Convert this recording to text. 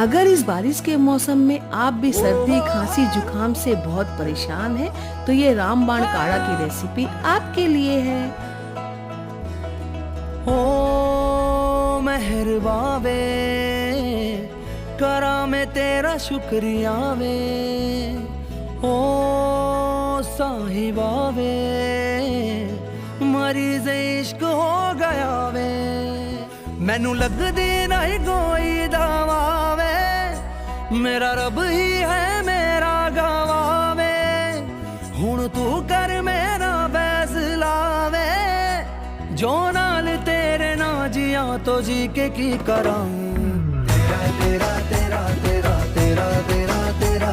अगर इस बारिश के मौसम में आप भी सर्दी खांसी जुकाम से बहुत परेशान हैं, तो ये रामबाण काढ़ा की रेसिपी आपके लिए है। ओ मेहरबा वे, करा मैं तेरा शुक्रिया वे। ओ साहिबा वे, मरीज इश्क हो गया वे। मैनू लगदी नहीं कोई दवा वे, मेरा रब ही है मेरा गवाह वे। हुण तू कर मेरा फैसला वे, जो नाल तेरे ना जिया तो जी के की करां। तेरा तेरा